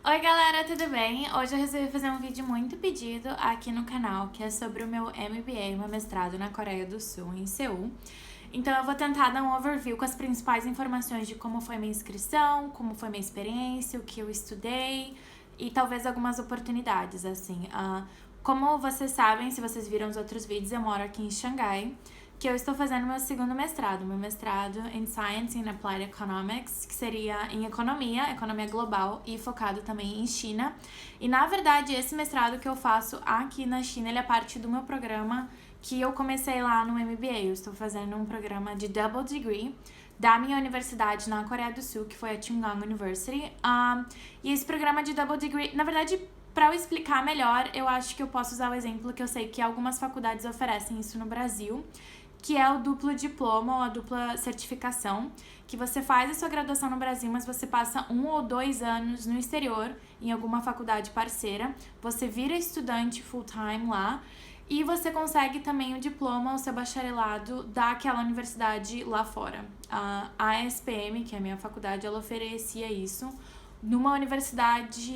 Oi galera, tudo bem? Hoje eu resolvi fazer um vídeo muito pedido aqui no canal, que é sobre o meu MBA, meu mestrado na Coreia do Sul, em Seul. Então eu vou tentar dar um overview com as principais informações de como foi minha inscrição, como foi minha experiência, o que eu estudei e talvez algumas oportunidades, assim. Como vocês sabem, se vocês viram os outros vídeos, eu moro aqui em Xangai, que eu estou fazendo meu segundo mestrado, meu mestrado em Science and Applied Economics, que seria em economia global e focado também em China. E na verdade, esse mestrado que eu faço aqui na China, ele é parte do meu programa que eu comecei lá no MBA. Eu estou fazendo um programa de double degree da minha universidade na Coreia do Sul, que foi a Chungang University. E esse programa de double degree, na verdade, para eu explicar melhor, eu acho que eu posso usar o exemplo que eu sei que algumas faculdades oferecem isso no Brasil, que é o duplo diploma ou a dupla certificação, que você faz a sua graduação no Brasil, mas você passa 1 ou 2 anos no exterior, em alguma faculdade parceira, você vira estudante full-time lá, e você consegue também o diploma, o seu bacharelado daquela universidade lá fora. A ESPM, que é a minha faculdade, ela oferecia isso numa universidade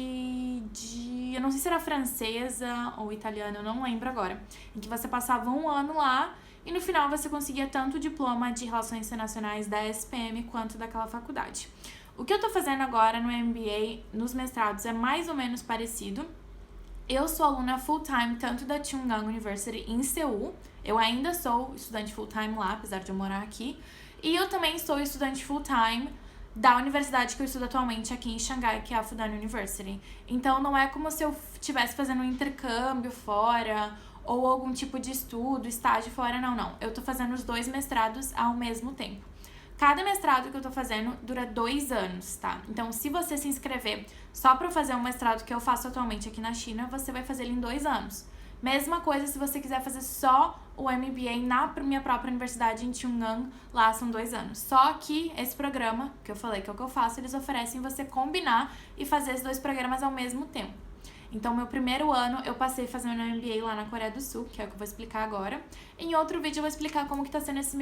eu não sei se era francesa ou italiana, eu não lembro agora, em que você passava 1 ano lá e no final você conseguia tanto o diploma de Relações Internacionais da SPM quanto daquela faculdade. O que eu tô fazendo agora no MBA, nos mestrados, é mais ou menos parecido. Eu sou aluna full-time tanto da Chungang University em Seul, eu ainda sou estudante full-time lá, apesar de eu morar aqui, e eu também sou estudante full-time da universidade que eu estudo atualmente aqui em Xangai, que é a Fudan University. Então não é como se eu estivesse fazendo um intercâmbio fora ou algum tipo de estudo, estágio fora, não. Eu tô fazendo os 2 mestrados ao mesmo tempo. Cada mestrado que eu tô fazendo dura 2 anos, tá? Então, se você se inscrever só pra fazer um mestrado que eu faço atualmente aqui na China, você vai fazer ele em 2 anos. Mesma coisa se você quiser fazer só o MBA na minha própria universidade em Chungang, lá são 2 anos. Só que esse programa, que eu falei que é o que eu faço, eles oferecem você combinar e fazer esses 2 programas ao mesmo tempo. Então, meu primeiro ano eu passei fazendo um MBA lá na Coreia do Sul, que é o que eu vou explicar agora. Em outro vídeo eu vou explicar como que tá sendo esse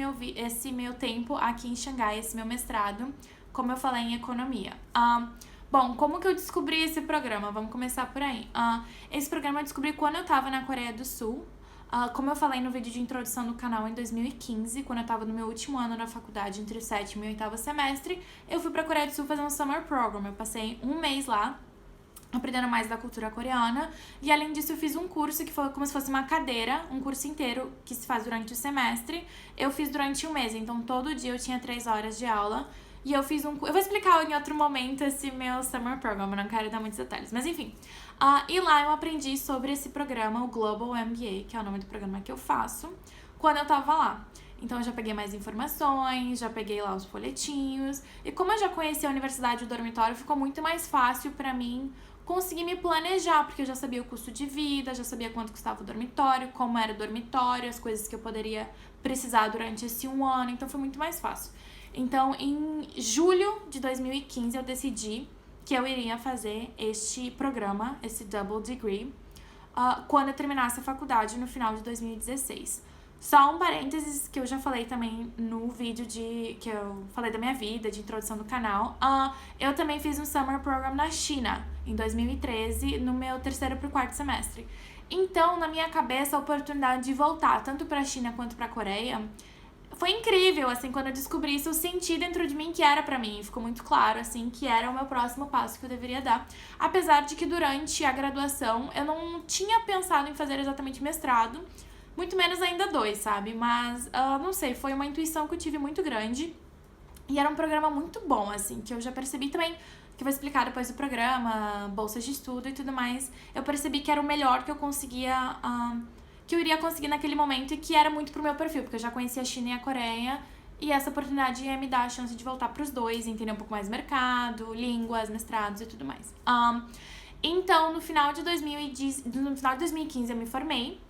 meu tempo aqui em Xangai, esse meu mestrado, como eu falei, em economia. Bom, como que eu descobri esse programa? Vamos começar por aí. Esse programa eu descobri quando eu tava na Coreia do Sul. Como eu falei no vídeo de introdução do canal em 2015, quando eu tava no meu último ano na faculdade, entre o 7º e o 8º semestre, eu fui pra Coreia do Sul fazer um summer program. Eu passei 1 mês lá, aprendendo mais da cultura coreana, e além disso eu fiz um curso que foi como se fosse uma cadeira, um curso inteiro que se faz durante o semestre, eu fiz durante 1 mês, então todo dia eu tinha 3 horas de aula, e eu fiz eu vou explicar em outro momento esse meu summer program, eu não quero dar muitos detalhes, mas enfim. E lá eu aprendi sobre esse programa, o Global MBA, que é o nome do programa que eu faço, quando eu tava lá. Então eu já peguei mais informações, já peguei lá os folhetinhos, e como eu já conhecia a universidade e o dormitório, ficou muito mais fácil pra mim conseguir me planejar, porque eu já sabia o custo de vida, já sabia quanto custava o dormitório, como era o dormitório, as coisas que eu poderia precisar durante esse 1 ano, então foi muito mais fácil. Então, em julho de 2015, eu decidi que eu iria fazer este programa, esse double degree, quando eu terminasse a faculdade no final de 2016. Só um parênteses que eu já falei também no vídeo que eu falei da minha vida, de introdução do canal. Eu também fiz um summer program na China, em 2013, no meu 3º pro 4º semestre. Então, na minha cabeça, a oportunidade de voltar, tanto pra China quanto pra Coreia, foi incrível, assim, quando eu descobri isso, eu senti dentro de mim que era pra mim. Ficou muito claro, assim, que era o meu próximo passo que eu deveria dar. Apesar de que durante a graduação eu não tinha pensado em fazer exatamente mestrado, muito menos ainda 2, sabe? Mas, não sei, foi uma intuição que eu tive muito grande. E era um programa muito bom, assim, que eu já percebi também, que eu vou explicar depois do programa, bolsas de estudo e tudo mais. Eu percebi que era o melhor que eu conseguia, que eu iria conseguir naquele momento e que era muito pro meu perfil, porque eu já conhecia a China e a Coreia. E essa oportunidade ia me dar a chance de voltar pros 2, entender um pouco mais mercado, línguas, mestrados e tudo mais. Então, no final de 2015 eu me formei.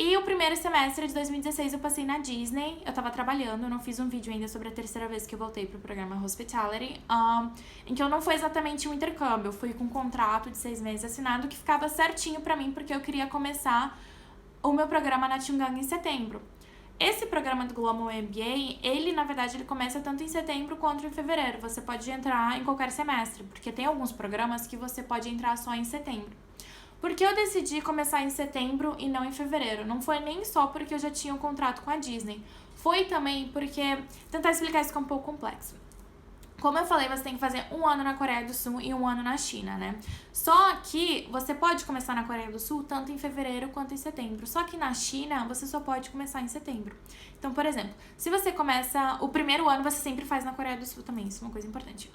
E o primeiro semestre de 2016 eu passei na Disney, eu tava trabalhando, eu não fiz um vídeo ainda sobre a 3ª vez que eu voltei pro programa Hospitality, em que eu não foi exatamente um intercâmbio, eu fui com um contrato de 6 meses assinado que ficava certinho pra mim, porque eu queria começar o meu programa na Chungang em setembro. Esse programa do Global MBA, ele, na verdade, ele começa tanto em setembro quanto em fevereiro. Você pode entrar em qualquer semestre, porque tem alguns programas que você pode entrar só em setembro. Por que eu decidi começar em setembro e não em fevereiro? Não foi nem só porque eu já tinha um contrato com a Disney. Foi também porque... Tentar explicar isso que é um pouco complexo. Como eu falei, você tem que fazer 1 ano na Coreia do Sul e 1 ano na China, né? Só que você pode começar na Coreia do Sul tanto em fevereiro quanto em setembro. Só que na China, você só pode começar em setembro. Então, por exemplo, se você começa... O primeiro ano você sempre faz na Coreia do Sul também, isso é uma coisa importante.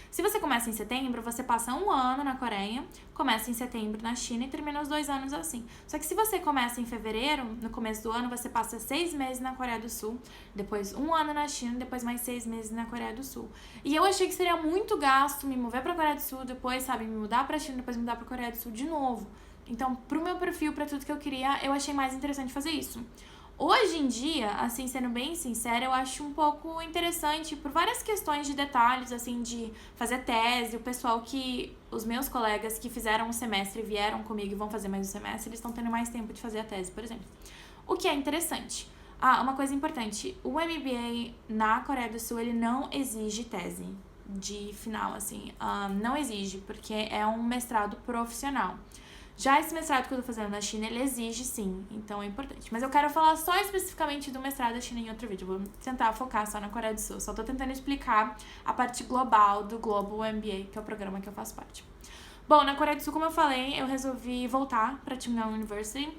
Se você começa em setembro, você passa 1 ano na Coreia, começa em setembro na China e termina os 2 anos assim. Só que se você começa em fevereiro, no começo do ano, você passa 6 meses na Coreia do Sul, depois 1 ano na China, depois mais 6 meses na Coreia do Sul. E eu achei que seria muito gasto me mover pra Coreia do Sul, depois, sabe, me mudar pra China, depois me mudar pra Coreia do Sul de novo. Então, pro meu perfil, pra tudo que eu queria, eu achei mais interessante fazer isso. Hoje em dia, assim, sendo bem sincera, eu acho um pouco interessante por várias questões de detalhes, assim, de fazer tese. O pessoal os meus colegas que fizeram um semestre vieram comigo e vão fazer mais um semestre, eles estão tendo mais tempo de fazer a tese, por exemplo. O que é interessante. Uma coisa importante, o MBA na Coreia do Sul, ele não exige tese de final, assim, não exige, porque é um mestrado profissional. Já esse mestrado que eu tô fazendo na China, ele exige sim, então é importante. Mas eu quero falar só especificamente do mestrado da China em outro vídeo, vou tentar focar só na Coreia do Sul, só tô tentando explicar a parte global do Global MBA, que é o programa que eu faço parte. Bom, na Coreia do Sul, como eu falei, eu resolvi voltar pra Chungang University.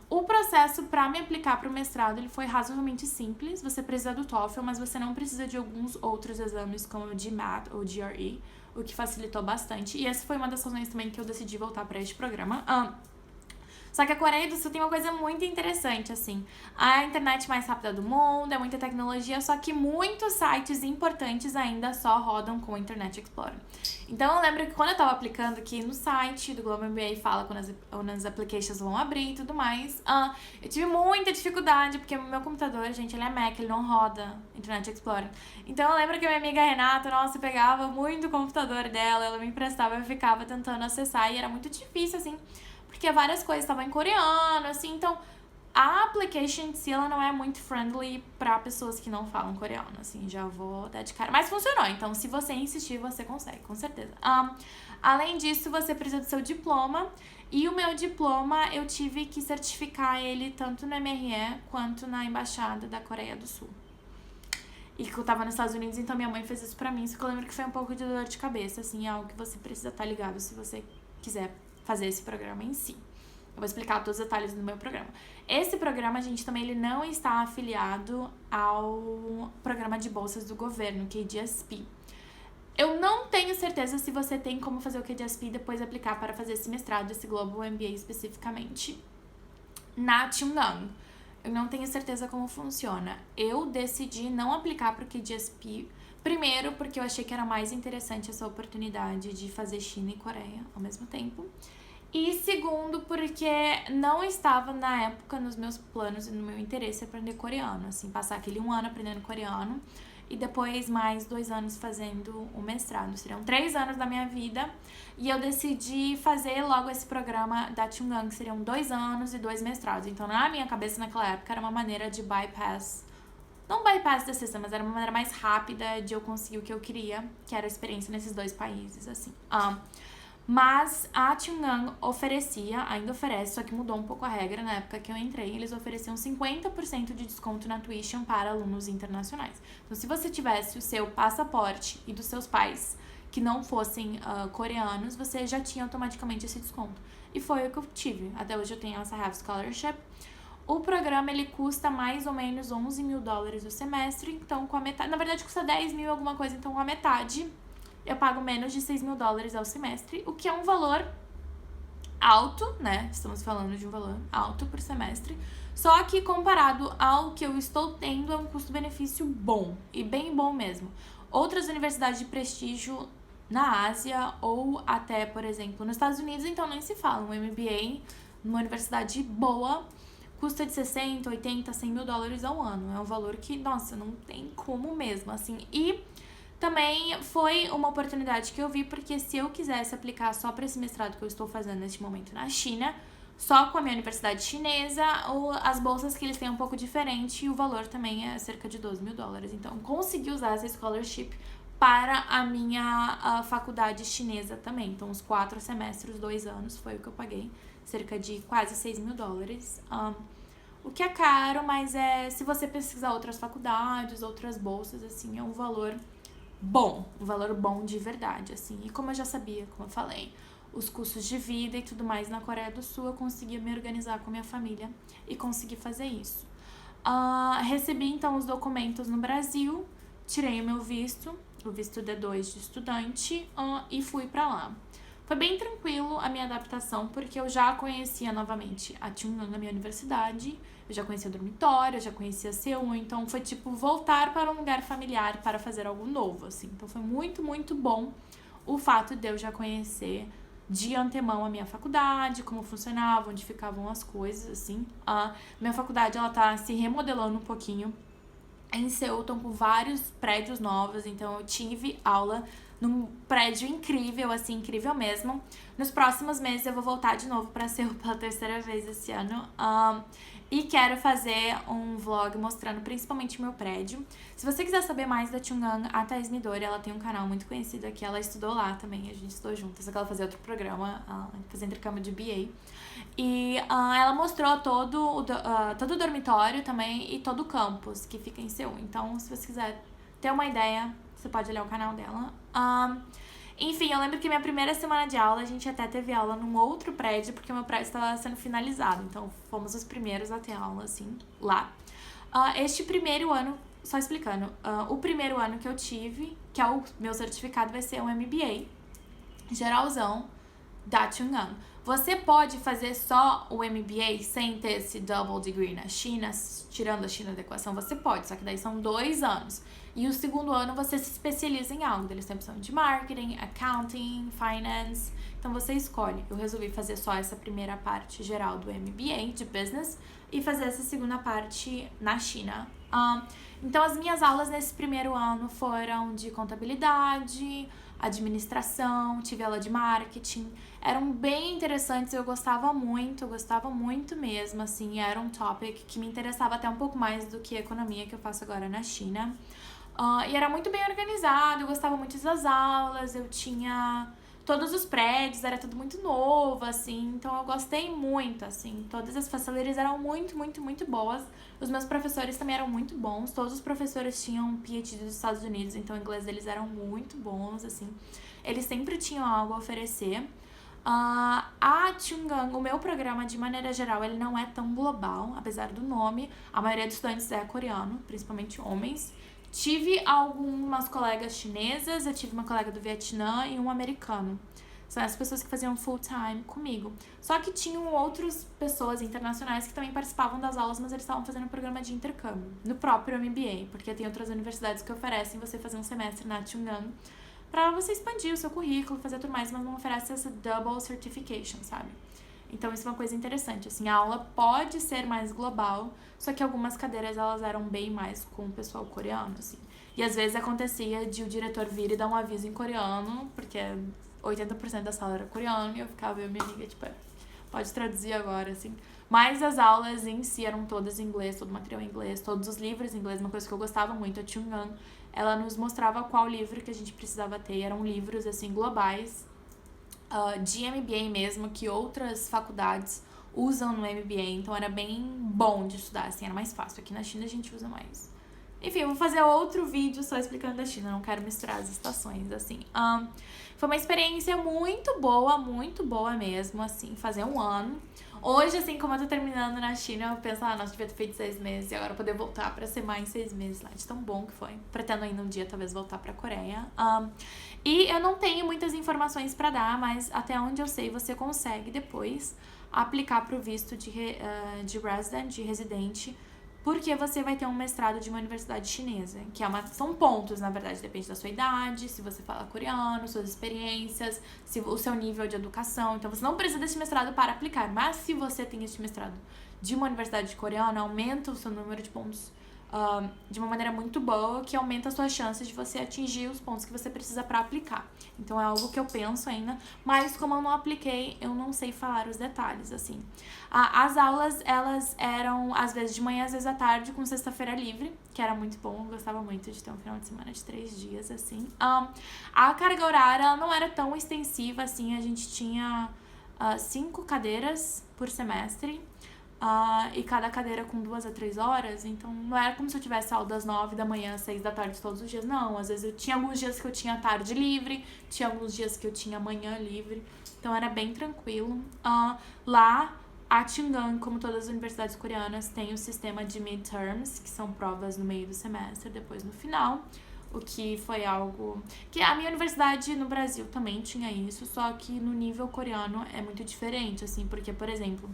O processo para me aplicar para o mestrado ele foi razoavelmente simples. Você precisa do TOEFL, mas você não precisa de alguns outros exames como o GMAT ou GRE, o que facilitou bastante. E essa foi uma das razões também que eu decidi voltar para este programa. Só que a Coreia do Sul tem uma coisa muito interessante, assim. A internet mais rápida do mundo, é muita tecnologia, só que muitos sites importantes ainda só rodam com o Internet Explorer. Então eu lembro que quando eu tava aplicando aqui no site do Global MBA fala quando as applications vão abrir e tudo mais, eu tive muita dificuldade, porque o meu computador, gente, ele é Mac, ele não roda Internet Explorer. Então eu lembro que a minha amiga Renata, nossa, pegava muito o computador dela, ela me emprestava, eu ficava tentando acessar e era muito difícil, assim, porque várias coisas estavam em coreano, assim, então a application em si, ela não é muito friendly pra pessoas que não falam coreano, assim, já vou dar de cara. Mas funcionou, então se você insistir, você consegue, com certeza. Além disso, você precisa do seu diploma, e o meu diploma, eu tive que certificar ele tanto no MRE quanto na Embaixada da Coreia do Sul. E que eu tava nos Estados Unidos, então minha mãe fez isso pra mim, só que eu lembro que foi um pouco de dor de cabeça, assim, é algo que você precisa estar ligado se você quiser fazer esse programa em si. Eu vou explicar todos os detalhes do meu programa. Esse programa, gente, também ele não está afiliado ao programa de bolsas do governo, KGSP. Eu não tenho certeza se você tem como fazer o KGSP e depois aplicar para fazer esse mestrado, esse Global MBA especificamente, na Chungang. Eu não tenho certeza como funciona. Eu decidi não aplicar para o KGSP, primeiro porque eu achei que era mais interessante essa oportunidade de fazer China e Coreia ao mesmo tempo. E segundo, porque não estava na época nos meus planos e no meu interesse aprender coreano, assim, passar aquele 1 ano aprendendo coreano e depois mais 2 anos fazendo o mestrado. Seriam 3 anos da minha vida e eu decidi fazer logo esse programa da Chungang, que seriam 2 anos e 2 mestrados. Então, na minha cabeça, naquela época, era uma maneira de não bypass da system, mas era uma maneira mais rápida de eu conseguir o que eu queria, que era a experiência nesses 2 países, assim. Mas a Chungang ainda oferece, só que mudou um pouco a regra na época que eu entrei, eles ofereciam 50% de desconto na tuition para alunos internacionais. Então, se você tivesse o seu passaporte e dos seus pais que não fossem coreanos, você já tinha automaticamente esse desconto. E foi o que eu tive. Até hoje eu tenho essa Half Scholarship. O programa, ele custa mais ou menos $11 mil o semestre, então com a metade... Na verdade, custa 10 mil alguma coisa, então com a metade... eu pago menos de $6 mil ao semestre, o que é um valor alto, né? Estamos falando de um valor alto por semestre. Só que comparado ao que eu estou tendo, é um custo-benefício bom, e bem bom mesmo. Outras universidades de prestígio na Ásia ou até, por exemplo, nos Estados Unidos, então nem se fala. Um MBA numa universidade boa custa de 60, 80, $100 mil ao ano. É um valor que, nossa, não tem como mesmo, assim. E também foi uma oportunidade que eu vi, porque se eu quisesse aplicar só para esse mestrado que eu estou fazendo neste momento na China, Só com a minha universidade chinesa, as bolsas que eles têm é um pouco diferente e o valor também é cerca de $12.000. Então, consegui usar essa scholarship para a minha faculdade chinesa também. Então, os 4 semestres, 2 anos, foi o que eu paguei. Cerca de quase $6.000. O que é caro, mas se você pesquisar outras faculdades, outras bolsas, assim, é um valor bom de verdade, assim. E como eu já sabia, como eu falei, os custos de vida e tudo mais na Coreia do Sul, eu conseguia me organizar com a minha família e consegui fazer isso. Recebi, então, os documentos no Brasil, tirei o meu visto, o visto D2 de estudante, e fui pra lá. Foi bem tranquilo a minha adaptação, porque eu já conhecia novamente a Chungang na minha universidade, eu já conhecia o dormitório, eu já conhecia a Seul, então foi tipo voltar para um lugar familiar para fazer algo novo, assim. Então foi muito, muito bom o fato de eu já conhecer de antemão a minha faculdade, como funcionava, onde ficavam as coisas, assim. A minha faculdade, ela tá se remodelando um pouquinho. Em Seul, estão com vários prédios novos, então eu tive aula num prédio incrível, assim, incrível mesmo. Nos próximos meses eu vou voltar de novo pra Seul pela 3ª vez esse ano. E quero fazer um vlog mostrando principalmente o meu prédio. Se você quiser saber mais da Chungang, a Thaís Midori, ela tem um canal muito conhecido aqui, ela estudou lá também, a gente estudou juntas, só que ela fazia outro programa, fazia intercâmbio de BA. E ela mostrou todo o dormitório também e todo o campus que fica em Seul. Então, se você quiser ter uma ideia, você pode olhar o canal dela. Enfim, eu lembro que minha primeira semana de aula, a gente até teve aula num outro prédio, porque o meu prédio estava sendo finalizado. Então, fomos os primeiros a ter aula, assim, lá. Este primeiro ano, só explicando, o primeiro ano que eu tive, que é o meu certificado, vai ser um MBA, geralzão, da Chungang. Você pode fazer só o MBA sem ter esse double degree na China, tirando a China da equação, você pode, só que daí são 2 anos. E o segundo ano você se especializa em algo. Eles têm opção de marketing, accounting, finance. Então você escolhe. Eu resolvi fazer só essa primeira parte geral do MBA de business e fazer essa segunda parte na China. Então as minhas aulas nesse primeiro ano foram de contabilidade, administração, tive aula de marketing. Eram bem interessantes, eu gostava muito mesmo, assim. Era um topic que me interessava até um pouco mais do que a economia que eu faço agora na China. E era muito bem organizado, eu gostava muito das aulas, eu tinha todos os prédios, era tudo muito novo, assim, então eu gostei muito, assim, todas as facilities eram muito boas, os meus professores também eram muito bons, todos os professores tinham PhD dos Estados Unidos, então o inglês deles eram muito bons, assim, eles sempre tinham algo a oferecer. A Chungang, o meu programa, de maneira geral, ele não é tão global, apesar do nome, a maioria dos estudantes é coreano, principalmente homens. Tive algumas colegas chinesas, eu tive uma colega do Vietnã e um americano. São as pessoas que faziam full time comigo. Só que tinham outras pessoas internacionais que também participavam das aulas, mas eles estavam fazendo um programa de intercâmbio no próprio MBA, porque tem outras universidades que oferecem você fazer um semestre na Chungang pra você expandir o seu currículo, fazer tudo mais, mas não oferece essa double certification, sabe? Então isso é uma coisa interessante, assim, a aula pode ser mais global, só que algumas cadeiras elas eram bem mais com o pessoal coreano, assim. E às vezes acontecia de o diretor vir e dar um aviso em coreano, porque 80% da sala era coreano, e eu ficava, eu e minha amiga, tipo, pode traduzir agora, assim. Mas as aulas em si eram todas em inglês, todo o material em inglês, todos os livros em inglês, uma coisa que eu gostava muito, a Chungang, ela nos mostrava qual livro que a gente precisava ter, eram livros, assim, globais, de MBA mesmo, que outras faculdades usam no MBA, então era bem bom de estudar, assim, era mais fácil. Aqui na China a gente usa mais. Enfim, eu vou fazer outro vídeo só explicando da China, não quero misturar as estações, assim. Foi uma experiência muito boa mesmo, assim, fazer um ano. Hoje, assim, como eu tô terminando na China, eu penso, nossa, devia ter feito 6 meses e agora poder voltar pra ser mais 6 meses lá, de tão bom que foi. Pretendo ainda um dia, talvez, voltar pra Coreia. E eu não tenho muitas informações pra dar, mas até onde eu sei, você consegue depois aplicar pro visto de resident, de residente, porque você vai ter um mestrado de uma universidade chinesa, que são pontos, na verdade, depende da sua idade, se você fala coreano, suas experiências, o seu nível de educação. Então, você não precisa desse mestrado para aplicar, mas se você tem esse mestrado de uma universidade coreana, aumenta o seu número de pontos de uma maneira muito boa, que aumenta as suas chances de você atingir os pontos que você precisa para aplicar. Então é algo que eu penso ainda, mas como eu não apliquei, eu não sei falar os detalhes, assim. As aulas, elas eram às vezes de manhã, às vezes à tarde, com sexta-feira livre, que era muito bom, eu gostava muito de ter um final de semana de 3 dias, assim. A carga horária, ela não era tão extensiva, assim, a gente tinha 5 cadeiras por semestre, e cada cadeira com 2 a 3 horas, então não era como se eu tivesse aula das 9 da manhã às 6 da tarde todos os dias, não. Às vezes eu tinha alguns dias que eu tinha tarde livre, tinha alguns dias que eu tinha manhã livre, então era bem tranquilo. Lá, a Chungang, como todas as universidades coreanas, tem o sistema de midterms, que são provas no meio do semestre, depois no final, o que foi algo que a minha universidade no Brasil também tinha isso, só que no nível coreano é muito diferente, assim, porque, por exemplo,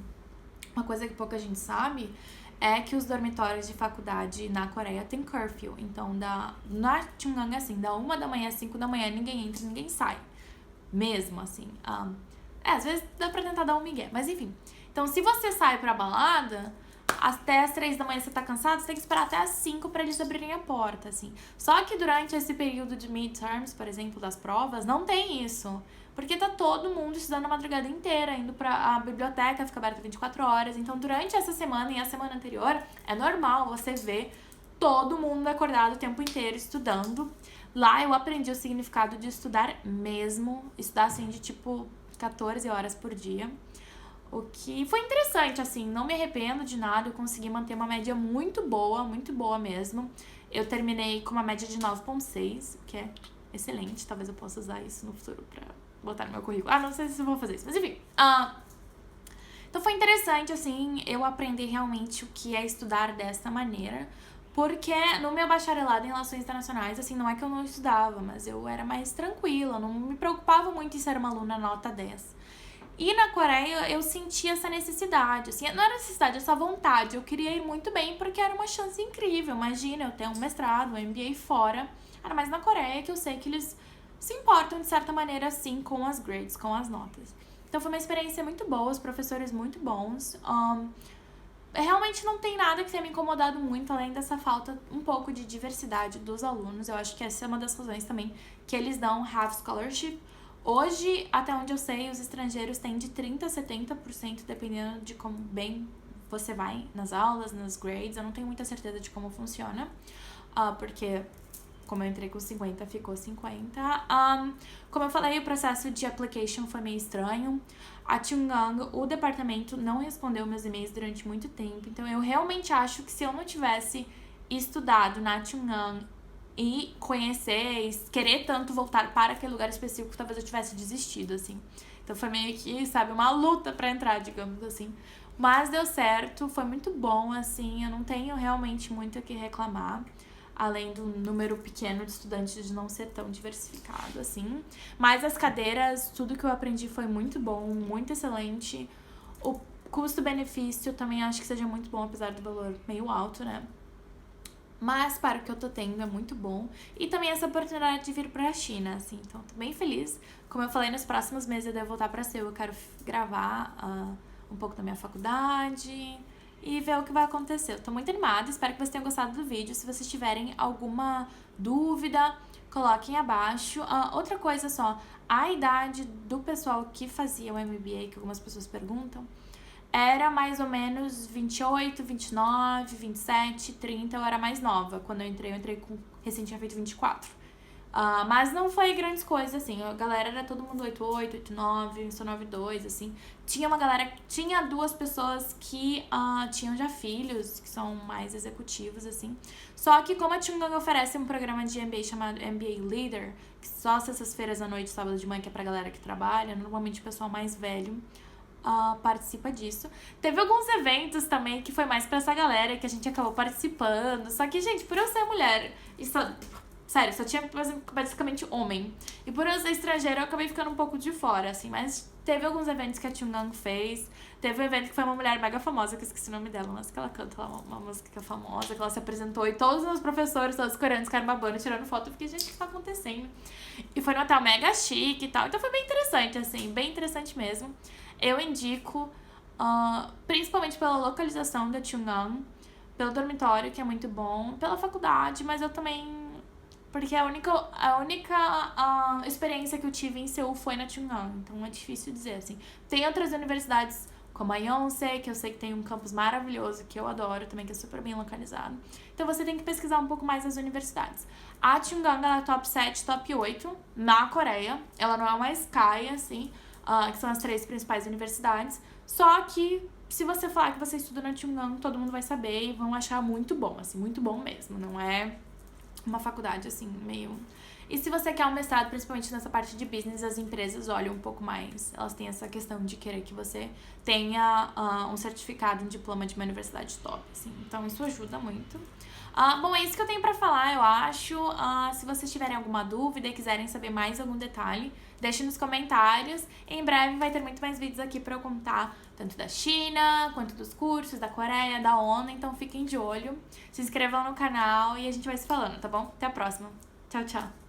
uma coisa que pouca gente sabe é que os dormitórios de faculdade na Coreia tem curfew. Então, na Chungang, assim, da 1 da manhã às 5 da manhã, ninguém entra, ninguém sai. Mesmo, assim. Às vezes dá pra tentar dar um migué, mas enfim. Então, se você sai pra balada, até as 3 da manhã você tá cansado, você tem que esperar até as 5 pra eles abrirem a porta, assim. Só que durante esse período de midterms, por exemplo, das provas, não tem isso. Porque tá todo mundo estudando a madrugada inteira, indo a biblioteca, fica aberta 24 horas. Então, durante essa semana e a semana anterior, é normal você ver todo mundo acordado o tempo inteiro estudando. Lá eu aprendi o significado de estudar mesmo. Estudar, assim, de tipo 14 horas por dia. O que foi interessante, assim, não me arrependo de nada. Eu consegui manter uma média muito boa mesmo. Eu terminei com uma média de 9,6, que é excelente. Talvez eu possa usar isso no futuro pra botar no meu currículo. Não sei se eu vou fazer isso, mas enfim. Então foi interessante, assim, eu aprender realmente o que é estudar dessa maneira, porque no meu bacharelado em Relações Internacionais, assim, não é que eu não estudava, mas eu era mais tranquila, não me preocupava muito em ser uma aluna nota 10. E na Coreia eu senti essa necessidade, assim, não era necessidade, essa vontade, eu queria ir muito bem porque era uma chance incrível. Imagina, eu ter um mestrado, um MBA fora, era mais na Coreia, que eu sei que eles se importam de certa maneira, assim, com as grades, com as notas. Então foi uma experiência muito boa, os professores muito bons. Realmente não tem nada que tenha me incomodado muito, além dessa falta um pouco de diversidade dos alunos. Eu acho que essa é uma das razões também que eles dão half scholarship. Hoje, até onde eu sei, os estrangeiros têm de 30% a 70%, dependendo de como bem você vai nas aulas, nas grades. Eu não tenho muita certeza de como funciona, porque como eu entrei com 50, ficou 50. Como eu falei, o processo de application foi meio estranho. A Chungang, o departamento, não respondeu meus e-mails durante muito tempo. Então, eu realmente acho que se eu não tivesse estudado na Chungang e conhecer e querer tanto voltar para aquele lugar específico, talvez eu tivesse desistido, assim. Então, foi meio que, sabe, uma luta pra entrar, digamos assim. Mas deu certo, foi muito bom, assim. Eu não tenho realmente muito o que reclamar, além do número pequeno de estudantes de não ser tão diversificado, assim. Mas as cadeiras, tudo que eu aprendi foi muito bom, muito excelente. O custo-benefício também acho que seja muito bom, apesar do valor meio alto, né? Mas para o que eu tô tendo é muito bom. E também essa oportunidade de vir pra China, assim. Então, tô bem feliz. Como eu falei, nos próximos meses eu devo voltar pra Seul. Eu quero gravar um pouco da minha faculdade e ver o que vai acontecer. Eu tô muito animada, espero que vocês tenham gostado do vídeo. Se vocês tiverem alguma dúvida, coloquem abaixo. Outra coisa só, a idade do pessoal que fazia o MBA, que algumas pessoas perguntam, era mais ou menos 28, 29, 27, 30, eu era mais nova. Quando eu entrei com, recém tinha feito 24. Mas não foi grandes coisas, assim. A galera era todo mundo 88, 89, só 92, assim. Tinha 2 pessoas que tinham já filhos, que são mais executivos, assim. Só que como a Chungang oferece um programa de MBA chamado MBA Leader, que só sextas-feiras à noite, sábado de manhã, que é pra galera que trabalha, normalmente o pessoal mais velho participa disso. Teve alguns eventos também que foi mais pra essa galera que a gente acabou participando. Só que, gente, por eu ser mulher, sério, só tinha basicamente homem. E por eu ser estrangeira, eu acabei ficando um pouco de fora, assim. Mas teve alguns eventos que a Chungang fez. Teve um evento que foi uma mulher mega famosa, que eu esqueci o nome dela, mas que ela canta lá uma música que é famosa, que ela se apresentou. E todos os meus professores, todos os coreanos, ficaram babando, tirando foto. Eu fiquei, gente, o que tá acontecendo? E foi num hotel mega chique e tal. Então foi bem interessante, assim, bem interessante mesmo. Eu indico, principalmente pela localização da Chungang, pelo dormitório, que é muito bom, pela faculdade, mas eu também... Porque a única experiência que eu tive em Seul foi na Chungang, então é difícil dizer, assim. Tem outras universidades, como a Yonsei, que eu sei que tem um campus maravilhoso, que eu adoro também, que é super bem localizado. Então você tem que pesquisar um pouco mais as universidades. A Chungang, ela é top 7, top 8 na Coreia. Ela não é uma SKY, assim, que são as 3 principais universidades. Só que, se você falar que você estuda na Chungang, todo mundo vai saber e vão achar muito bom, assim, muito bom mesmo. Não é uma faculdade, assim, meio... E se você quer um mestrado, principalmente nessa parte de business, as empresas olham um pouco mais. Elas têm essa questão de querer que você tenha um certificado, um diploma de uma universidade top, assim. Então, isso ajuda muito. Bom, é isso que eu tenho pra falar, eu acho. Se vocês tiverem alguma dúvida e quiserem saber mais algum detalhe, deixe nos comentários. Em breve vai ter muito mais vídeos aqui pra eu contar, tanto da China, quanto dos cursos, da Coreia, da ONU. Então fiquem de olho, se inscrevam no canal e a gente vai se falando, tá bom? Até a próxima. Tchau, tchau.